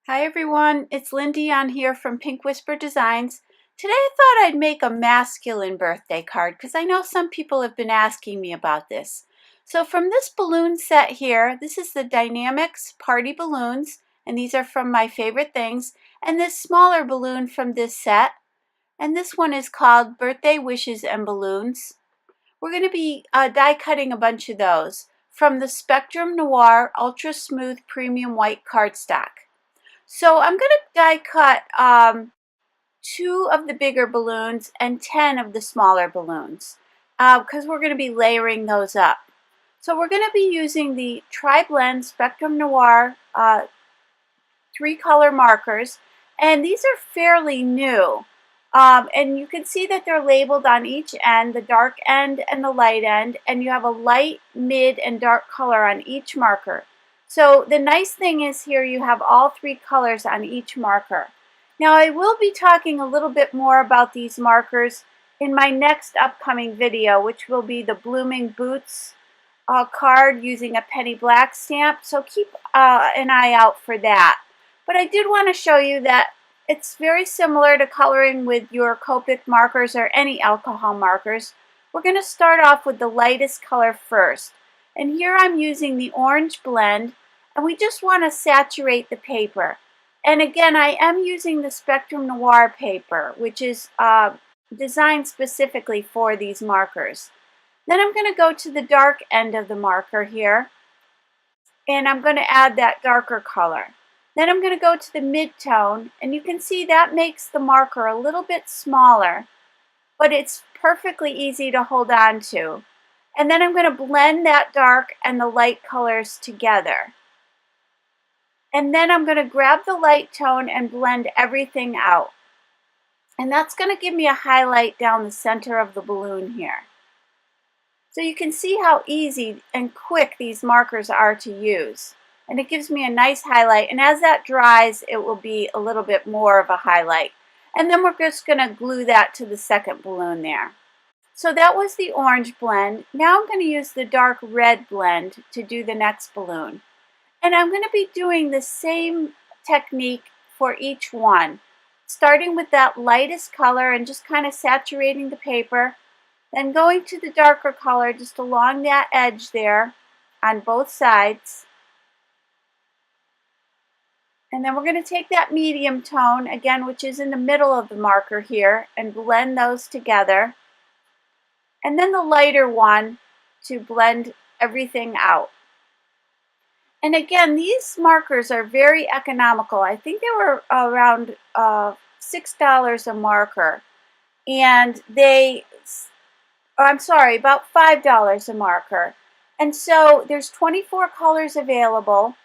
Hi everyone, it's Lindy on here from Pink Whisper Designs. Today I thought I'd make a masculine birthday card because I know some people have been asking me about this. So from this balloon set here, this is the Die-namics Party Balloons, and these are from my favorite things, and this smaller balloon from this set, and this one is called Birthday Wishes and Balloons. We're going to be die cutting a bunch of those from the Spectrum Noir Ultra Smooth Premium White Cardstock. So I'm going to die cut 2 of the bigger balloons and 10 of the smaller balloons because we're going to be layering those up. So we're going to be using the Tri-Blend Spectrum Noir 3-color markers, and these are fairly new. And you can see that they're labeled on each end, the dark end and the light end, and you have a light, mid, and dark color on each marker. So the nice thing is here you have all 3 colors on each marker. Now I will be talking a little bit more about these markers in my next upcoming video, which will be the Blooming Boots card using a penny black stamp. So keep an eye out for that. But I did want to show you that it's very similar to coloring with your Copic markers or any alcohol markers. We're going to start off with the lightest color first. And here I'm using the orange blend, and we just want to saturate the paper. And again, I am using the Spectrum Noir paper, which is designed specifically for these markers. Then I'm going to go to the dark end of the marker here, and I'm going to add that darker color. Then I'm going to go to the mid-tone, and you can see that makes the marker a little bit smaller, but it's perfectly easy to hold on to. And then I'm going to blend that dark and the light colors together. And then I'm going to grab the light tone and blend everything out. And that's going to give me a highlight down the center of the balloon here. So you can see how easy and quick these markers are to use. And it gives me a nice highlight, and as that dries it will be a little bit more of a highlight. And then we're just going to glue that to the second balloon there. So that was the orange blend. Now I'm going to use the dark red blend to do the next balloon. And I'm going to be doing the same technique for each one, starting with that lightest color and just kind of saturating the paper, then going to the darker color just along that edge there on both sides. And then we're going to take that medium tone, again, which is in the middle of the marker here, and blend those together. And then the lighter one to blend everything out. And again, these markers are very economical. I think they were around $6 a marker. And about $5 a marker. And so there's 24 colors available.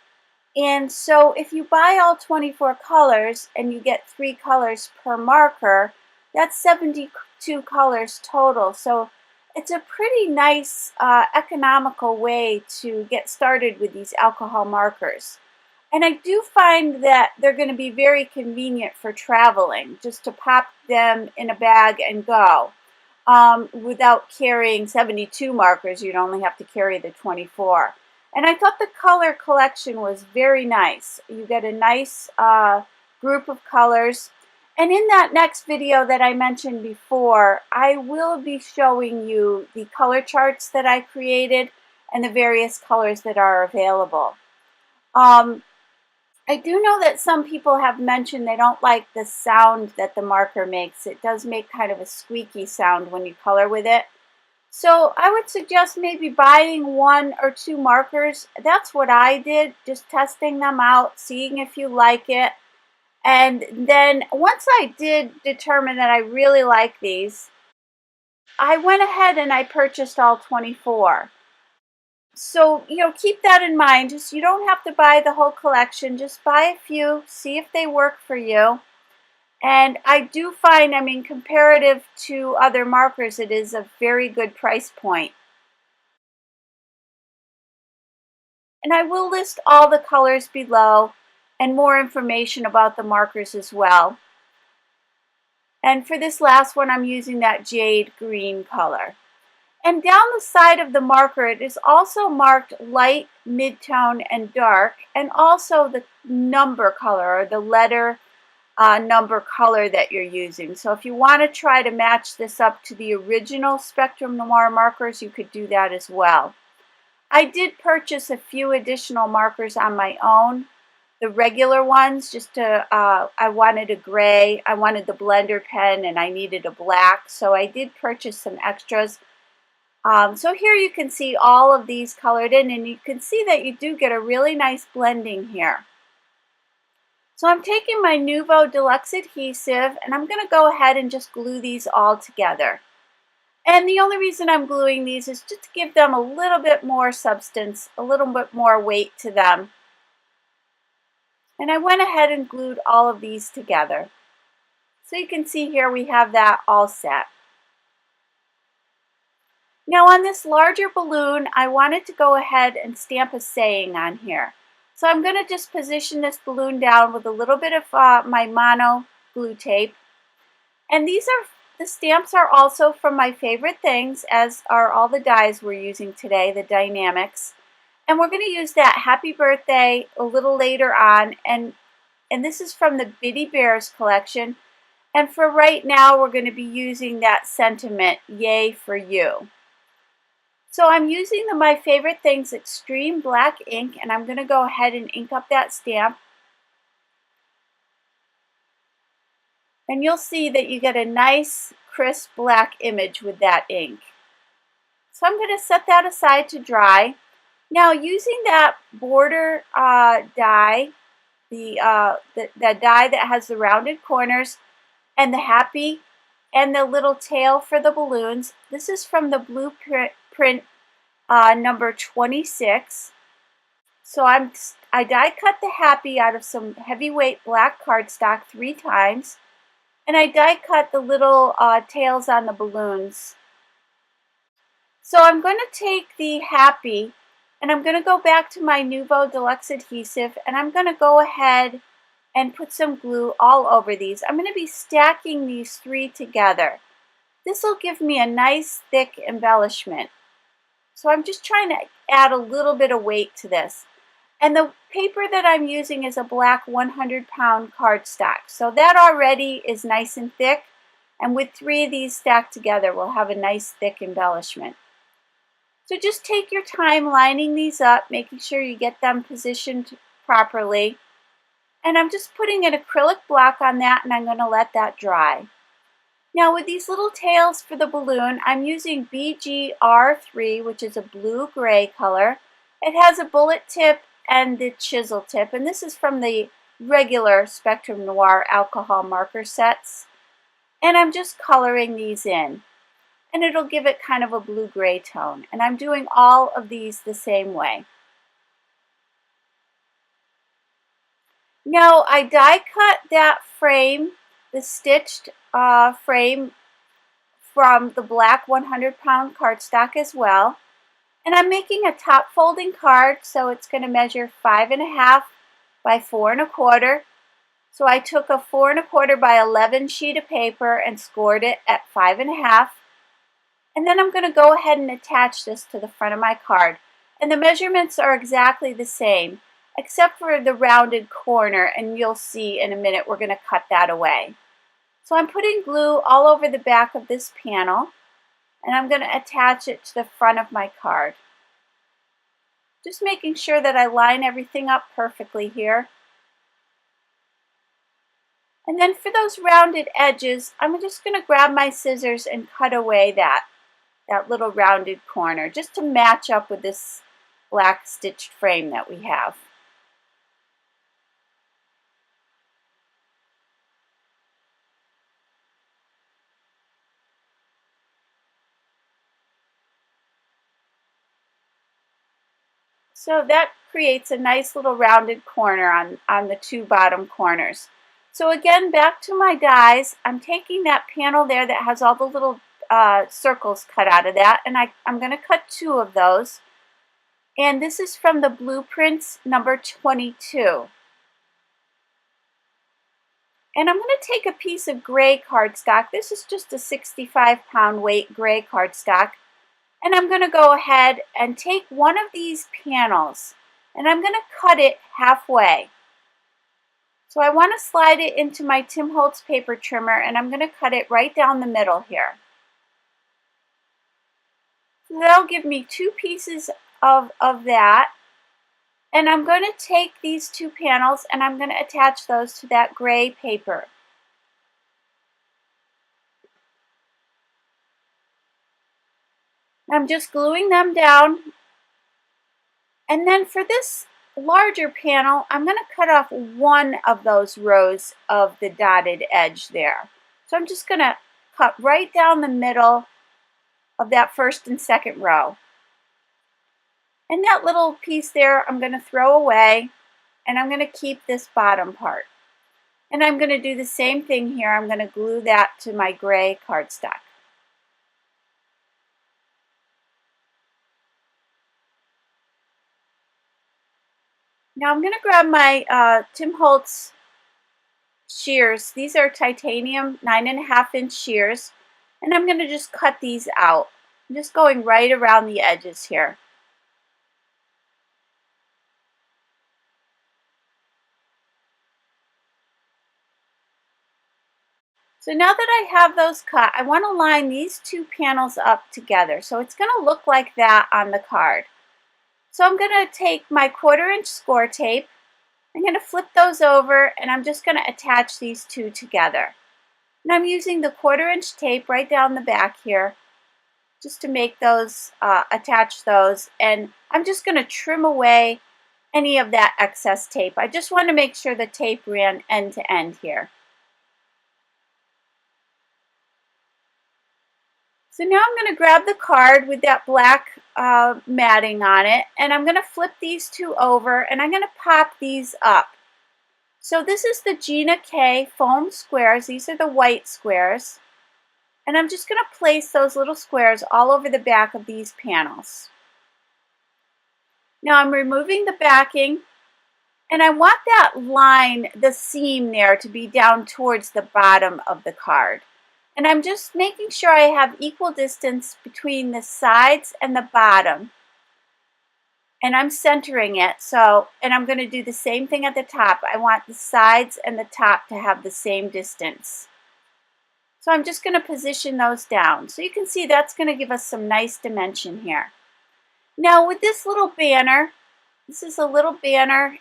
And so if you buy all 24 colors and you get 3 colors per marker, that's 72 colors total. So it's a pretty nice economical way to get started with these alcohol markers. And I do find that they're going to be very convenient for traveling, just to pop them in a bag and go. Without carrying 72 markers, you'd only have to carry the 24. And I thought the color collection was very nice. You get a nice group of colors. And in that next video that I mentioned before, I will be showing you the color charts that I created and the various colors that are available. I do know that some people have mentioned they don't like the sound that the marker makes. It does make kind of a squeaky sound when you color with it. So I would suggest maybe buying 1 or 2 markers. That's what I did, just testing them out, seeing if you like it. And then once I did determine that I really like these, I went ahead and I purchased all 24. So, keep that in mind. You don't have to buy the whole collection. Just buy a few, see if they work for you. And I do find, comparative to other markers, it is a very good price point. And I will list all the colors below and more information about the markers as well. And for this last one, I'm using that jade green color. And down the side of the marker, it is also marked light, mid-tone, and dark, and also the number color, or the letter number color that you're using. So if you want to try to match this up to the original Spectrum Noir markers, you could do that as well. I did purchase a few additional markers on my own. The regular ones, just to, I wanted a gray, I wanted the blender pen, and I needed a black, so I did purchase some extras. So here you can see all of these colored in, and you can see that you do get a really nice blending here. So I'm taking my Nuvo Deluxe adhesive, and I'm going to go ahead and just glue these all together. And the only reason I'm gluing these is just to give them a little bit more substance, a little bit more weight to them. And I went ahead and glued all of these together. So you can see here we have that all set. Now on this larger balloon, I wanted to go ahead and stamp a saying on here. So I'm going to just position this balloon down with a little bit of my mono glue tape. And the stamps are also from my favorite things, as are all the dies we're using today, the Die-namics. And we're going to use that Happy Birthday a little later on, and this is from the Bitty Bears collection. And for right now, we're going to be using that sentiment, Yay for You. So I'm using the My Favorite Things Extreme Black ink, and I'm going to go ahead and ink up that stamp. And you'll see that you get a nice, crisp black image with that ink. So I'm going to set that aside to dry. Now, using that border die, the die that has the rounded corners and the happy and the little tail for the balloons, this is from the blueprint number 26. So I die cut the happy out of some heavyweight black cardstock 3 times, and I die cut the little tails on the balloons. So I'm going to take the happy, and I'm going to go back to my Nuvo Deluxe adhesive, and I'm going to go ahead and put some glue all over these. I'm going to be stacking these 3 together. This will give me a nice thick embellishment. So I'm just trying to add a little bit of weight to this. And the paper that I'm using is a black 100-pound cardstock. So that already is nice and thick. And with 3 of these stacked together, we'll have a nice thick embellishment. So just take your time lining these up, making sure you get them positioned properly. And I'm just putting an acrylic block on that, and I'm going to let that dry. Now with these little tails for the balloon, I'm using BGR3, which is a blue-gray color. It has a bullet tip and the chisel tip, and this is from the regular Spectrum Noir alcohol marker sets. And I'm just coloring these in. And it'll give it kind of a blue-gray tone. And I'm doing all of these the same way. Now I die cut that frame, the stitched frame from the black 100-pound cardstock as well. And I'm making a top folding card, so it's going to measure 5.5 by 4 1/4. So I took a 4 1/4 by 11 sheet of paper and scored it at 5.5. And then I'm going to go ahead and attach this to the front of my card. And the measurements are exactly the same, except for the rounded corner, and you'll see in a minute we're going to cut that away. So I'm putting glue all over the back of this panel, and I'm going to attach it to the front of my card. Just making sure that I line everything up perfectly here. And then for those rounded edges, I'm just going to grab my scissors and cut away that little rounded corner, just to match up with this black stitched frame that we have. So that creates a nice little rounded corner on the 2 bottom corners. So again, back to my dies, I'm taking that panel there that has all the little circles cut out of that, and I'm going to cut 2 of those. And this is from the blueprints number 22. And I'm going to take a piece of gray cardstock. This is just a 65-pound weight gray cardstock. And I'm going to go ahead and take one of these panels and I'm going to cut it halfway. So I want to slide it into my Tim Holtz paper trimmer and I'm going to cut it right down the middle here. So that'll give me two pieces of that. And I'm going to take these two panels and I'm going to attach those to that gray paper. I'm just gluing them down. And then for this larger panel, I'm going to cut off one of those rows of the dotted edge there. So I'm just going to cut right down the middle of that first and second row. And that little piece there I'm going to throw away, and I'm going to keep this bottom part. And I'm going to do the same thing here. I'm going to glue that to my gray cardstock. Now I'm going to grab my Tim Holtz shears. These are titanium 9.5-inch shears, and I'm going to just cut these out. I'm just going right around the edges here. So now that I have those cut, I want to line these two panels up together. So it's going to look like that on the card. So I'm going to take my 1/4-inch score tape. I'm going to flip those over and I'm just going to attach these two together. And I'm using the 1/4-inch tape right down the back here just to make those, attach those. And I'm just going to trim away any of that excess tape. I just want to make sure the tape ran end to end here. So now I'm going to grab the card with that black matting on it, and I'm going to flip these two over, and I'm going to pop these up. So this is the Gina K foam squares. These are the white squares. And I'm just going to place those little squares all over the back of these panels. Now I'm removing the backing, and I want that line, the seam there, to be down towards the bottom of the card. And I'm just making sure I have equal distance between the sides and the bottom. And I'm centering it. And I'm going to do the same thing at the top. I want the sides and the top to have the same distance. So I'm just going to position those down. So you can see that's going to give us some nice dimension here. Now with this little banner, this is a little banner.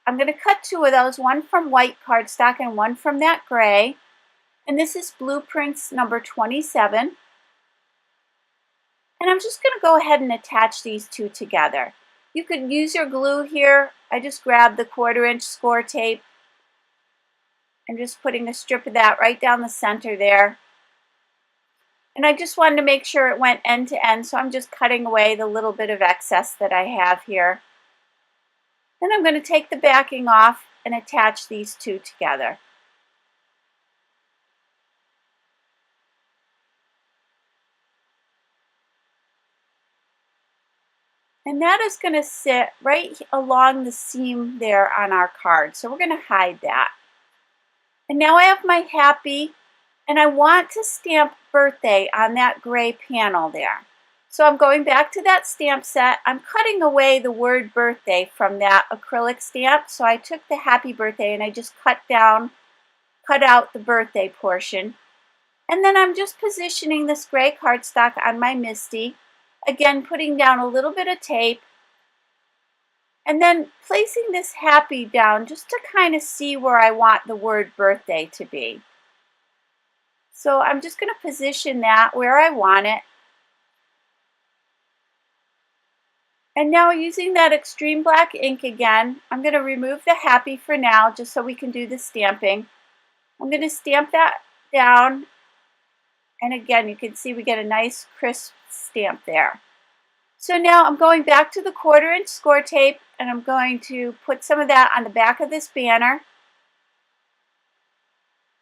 I'm going to cut two of those, one from white cardstock and one from that gray. And this is Blueprints number 27. And I'm just going to go ahead and attach these two together. You could use your glue here. I just grabbed the 1/4-inch score tape. I'm just putting a strip of that right down the center there. And I just wanted to make sure it went end to end, so I'm just cutting away the little bit of excess that I have here. Then I'm going to take the backing off and attach these two together. And that is going to sit right along the seam there on our card. So we're going to hide that. And now I have my happy, and I want to stamp birthday on that gray panel there. So I'm going back to that stamp set. I'm cutting away the word birthday from that acrylic stamp. So I took the happy birthday and I just cut out the birthday portion. And then I'm just positioning this gray cardstock on my MISTI. Again, putting down a little bit of tape and then placing this happy down just to kind of see where I want the word birthday to be. So I'm just going to position that where I want it. And now using that extreme black ink again, I'm going to remove the happy for now just so we can do the stamping. I'm going to stamp that down. And again, you can see we get a nice crisp stamp there. So now I'm going back to the 1/4-inch score tape and I'm going to put some of that on the back of this banner.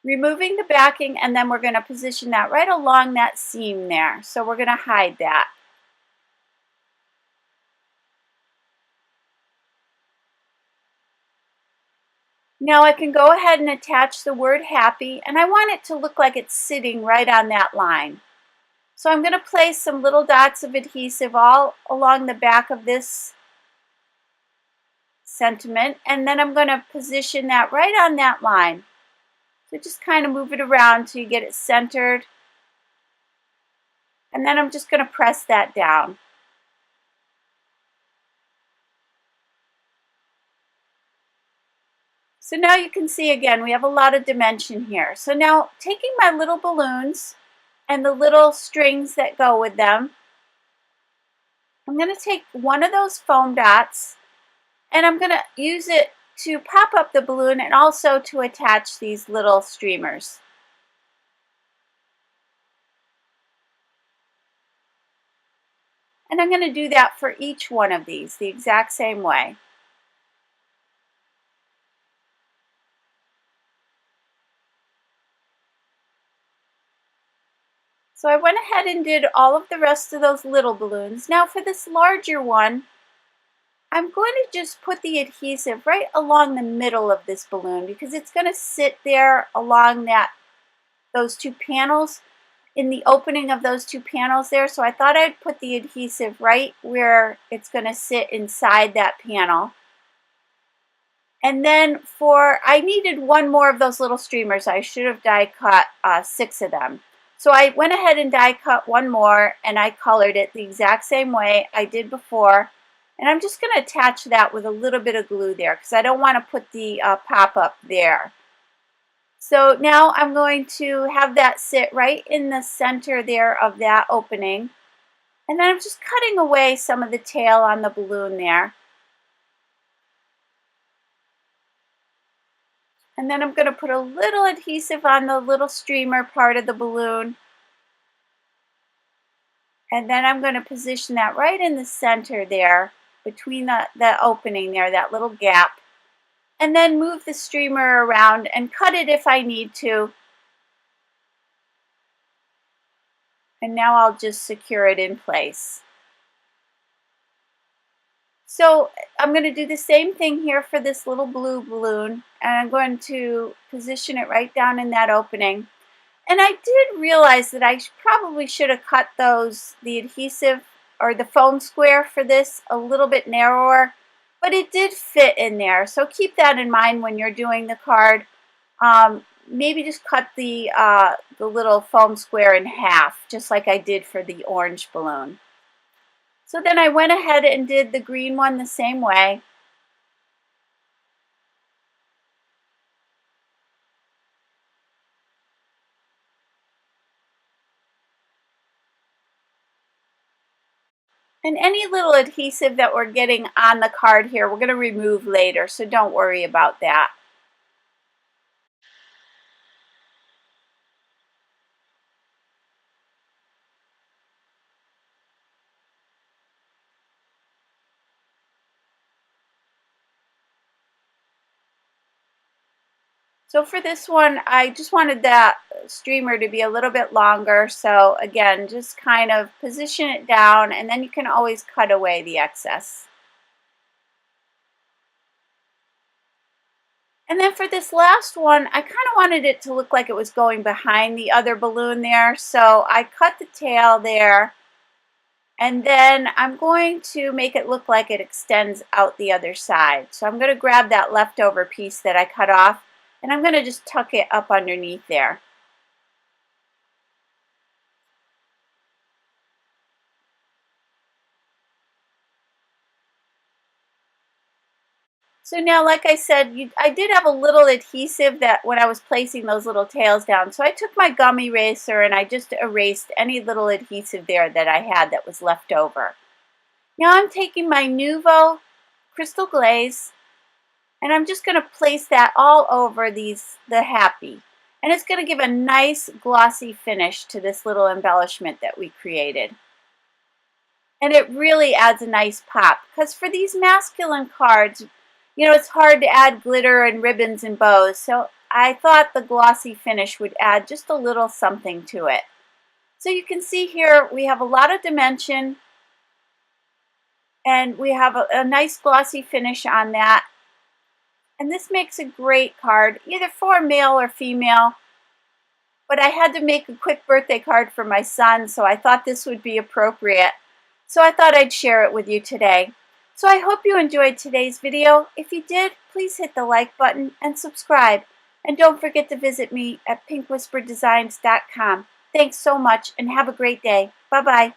Removing the backing, and then we're going to position that right along that seam there. So we're going to hide that. Now I can go ahead and attach the word happy, and I want it to look like it's sitting right on that line. So I'm going to place some little dots of adhesive all along the back of this sentiment, and then I'm going to position that right on that line. So just kind of move it around till you get it centered, and then I'm just going to press that down. So now you can see again we have a lot of dimension here. So now taking my little balloons and the little strings that go with them, I'm going to take one of those foam dots and I'm going to use it to pop up the balloon and also to attach these little streamers. And I'm going to do that for each one of these the exact same way. So I went ahead and did all of the rest of those little balloons. Now for this larger one, I'm going to just put the adhesive right along the middle of this balloon because it's going to sit there along those two panels, in the opening of those two panels there. So I thought I'd put the adhesive right where it's going to sit inside that panel. And then I needed one more of those little streamers. I should have die cut 6 of them. So I went ahead and die cut one more and I colored it the exact same way I did before. And I'm just going to attach that with a little bit of glue there because I don't want to put the pop-up there. So now I'm going to have that sit right in the center there of that opening. And then I'm just cutting away some of the tail on the balloon there. And then I'm going to put a little adhesive on the little streamer part of the balloon. And then I'm going to position that right in the center there, between the opening there, that little gap. And then move the streamer around and cut it if I need to. And now I'll just secure it in place. So I'm going to do the same thing here for this little blue balloon, and I'm going to position it right down in that opening. And I did realize that I probably should have cut the adhesive or the foam square for this a little bit narrower, but it did fit in there. So keep that in mind when you're doing the card. Maybe just cut the little foam square in half, just like I did for the orange balloon. So then I went ahead and did the green one the same way. And any little adhesive that we're getting on the card here, we're going to remove later, so don't worry about that. So for this one, I just wanted that streamer to be a little bit longer. So again, just kind of position it down and then you can always cut away the excess. And then for this last one, I kind of wanted it to look like it was going behind the other balloon there. So I cut the tail there. And then I'm going to make it look like it extends out the other side. So I'm going to grab that leftover piece that I cut off and I'm going to just tuck it up underneath there. So now, like I said, I did have a little adhesive that when I was placing those little tails down. So I took my gum eraser and I just erased any little adhesive there that I had that was left over. Now I'm taking my Nuvo Crystal Glaze and I'm just going to place that all over the happy. And it's going to give a nice glossy finish to this little embellishment that we created. And it really adds a nice pop because for these masculine cards, you know, it's hard to add glitter and ribbons and bows. So I thought the glossy finish would add just a little something to it. So you can see here we have a lot of dimension and we have a nice glossy finish on that. And this makes a great card, either for male or female. but I had to make a quick birthday card for my son, so I thought this would be appropriate. So I thought I'd share it with you today. So I hope you enjoyed today's video. If you did, please hit the like button and subscribe. And don't forget to visit me at pinkwhisperdesigns.com. Thanks so much and have a great day. Bye-bye.